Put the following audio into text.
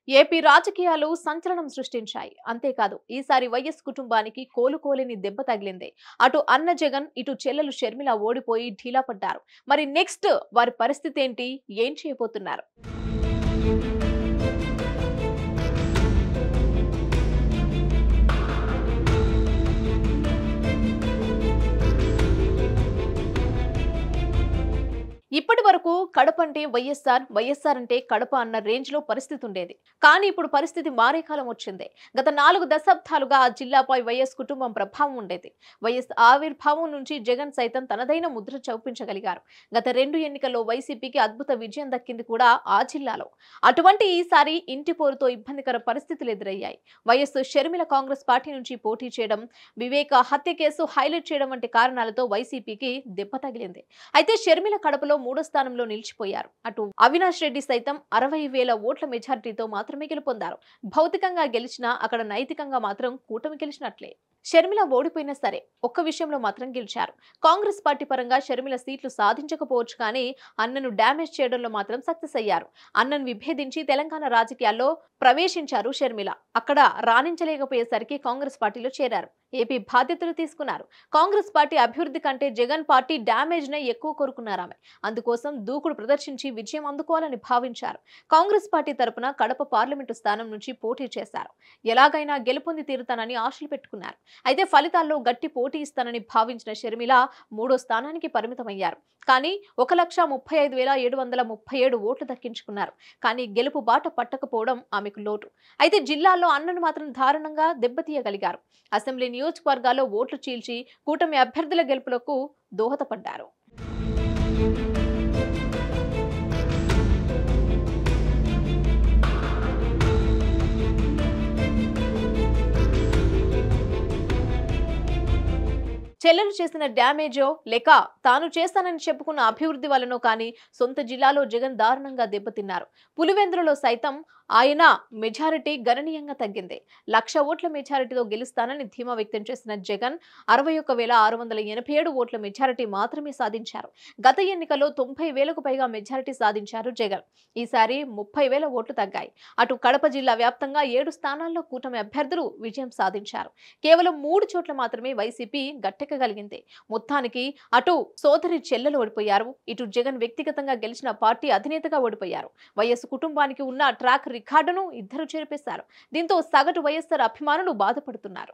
AP రాజకీయాలు సంచలనం సృష్టించాయి. అంతేకాదు ఈసారి వైఎస్ కుటుంబానికి కోలుకోలేని దెబ్బ తగిలింది. అటు అన్న జగన్, ఇటు చెల్లెలు షర్మిల ఓడిపోయి ఢీలా పడ్డారు. మరి నెక్స్ట్ వారి పరిస్థితి ఏంటి? ఏం చేయబోతున్నారు? ఇప్పటి వరకు కడప అంటే వైఎస్ఆర్, వైఎస్ఆర్ అంటే కడప అన్న రేంజ్ లో పరిస్థితి ఉండేది. కానీ ఇప్పుడు పరిస్థితి మారే కాలం వచ్చింది. గత 4 దశాబ్దాలుగా ఆ జిల్లాపై వైఎస్ కుటుంబం ప్రభావం ఉండేది. వైఎస్ ఆవిర్భావం నుంచి జగన్ సైతం తనదైన ముద్ర చూపించగలిగారు. గత 2 ఎన్నికల్లో వైసీపీకి అద్భుత విజయం దక్కింది కూడా ఆ జిల్లాలో. అటువంటి ఈసారి ఇంటి పోరుతో ఇబ్బందికర పరిస్థితులు ఎదురయ్యాయి. వైఎస్ షర్మిల కాంగ్రెస్ పార్టీ నుంచి పోటీ చేయడం, వివేక హత్య కేసు హైలైట్ చేయడం వంటి కారణాలతో వైసీపీకి దెబ్బ తగిలింది. అయితే షర్మిల కడపలో 3వ స్థానంలో నిలిచిపోయారు. అటు అవినాష్ రెడ్డి సైతం 60,000 ఓట్ల మెజారిటీతో మాత్రమే గెలుపొందారు. భౌతికంగా గెలిచినా అక్కడ నైతికంగా మాత్రం కూటమి గెలిచినట్లే. షర్మిల ఓడిపోయినా సరే ఒక్క విషయంలో మాత్రం గెలిచారు. కాంగ్రెస్ పార్టీ పరంగా షర్మిల సీట్లు సాధించకపోవచ్చు కానీ అన్నను డ్యామేజ్ చేయడంలో మాత్రం సక్సెస్ అయ్యారు. అన్నను విభేదించి తెలంగాణ రాజకీయాల్లో ప్రవేశించారు షర్మిల. అక్కడ రాణించలేకపోయేసరికి కాంగ్రెస్ పార్టీలో చేరారు. ఏపీ బాధ్యతలు తీసుకున్నారు. కాంగ్రెస్ పార్టీ అభివృద్ధి కంటే జగన్ పార్టీ డ్యామేజ్ నే ఎక్కువ కోరుకున్నారు ఆమె. అందుకోసం దూకుడు ప్రదర్శించి విజయం అందుకోవాలని భావించారు. కాంగ్రెస్ పార్టీ తరపున కడప పార్లమెంటు స్థానం నుంచి పోటీ చేశారు. ఎలాగైనా గెలుపొంది తీరుతానని ఆశలు పెట్టుకున్నారు. అయితే ఫలితాల్లో గట్టి పోటీ ఇస్తానని భావించిన షర్మిల 3వ స్థానానికి పరిమితమయ్యారు. కానీ 1,35,737 ఓట్లు దక్కించుకున్నారు. కానీ గెలుపు బాట పట్టకపోవడం ఆమెకు లోటు. అయితే జిల్లాలో అన్నను మాత్రం దారుణంగా దెబ్బతీయగలిగారు. అసెంబ్లీ నియోజకవర్గాల్లో ఓట్లు చీల్చి కూటమి అభ్యర్థుల గెలుపులకు దోహదపడ్డారు. చెల్లెలు చేసిన డ్యామేజో లేక తాను చేస్తానని చెప్పుకున్న అభివృద్ధి వలనో కానీ సొంత జిల్లాలో జగన్ దారుణంగా దెబ్బతిన్నారు. పులివెందులలో సైతం ఆయన మెజారిటీ గణనీయంగా తగ్గింది. 1,00,000 ఓట్ల మెజారిటీతో గెలుస్తానని ధీమా వ్యక్తం చేసిన జగన్ 61,687 ఓట్ల మెజారిటీ మాత్రమే సాధించారు. గత ఎన్నికల్లో 90,000కు పైగా మెజారిటీ సాధించారు జగన్. ఈసారి 30,000 ఓట్లు తగ్గాయి. అటు కడప జిల్లా వ్యాప్తంగా 7 స్థానాల్లో కూటమి అభ్యర్థులు విజయం సాధించారు. కేవలం 3 చోట్ల మాత్రమే వైసీపీ గట్టెక్కగలిగింది. మొత్తానికి అటు సోదరి చెల్లెలు ఓడిపోయారు. ఇటు జగన్ వ్యక్తిగతంగా గెలిచిన పార్టీ అధినేతగా ఓడిపోయారు. వైఎస్ కుటుంబానికి ఉన్న ట్రాక్ రికార్డును ఇద్దరు చెరిపేశారు. దీంతో సగటు వైఎస్ఆర్ అభిమానులు బాధపడుతున్నారు.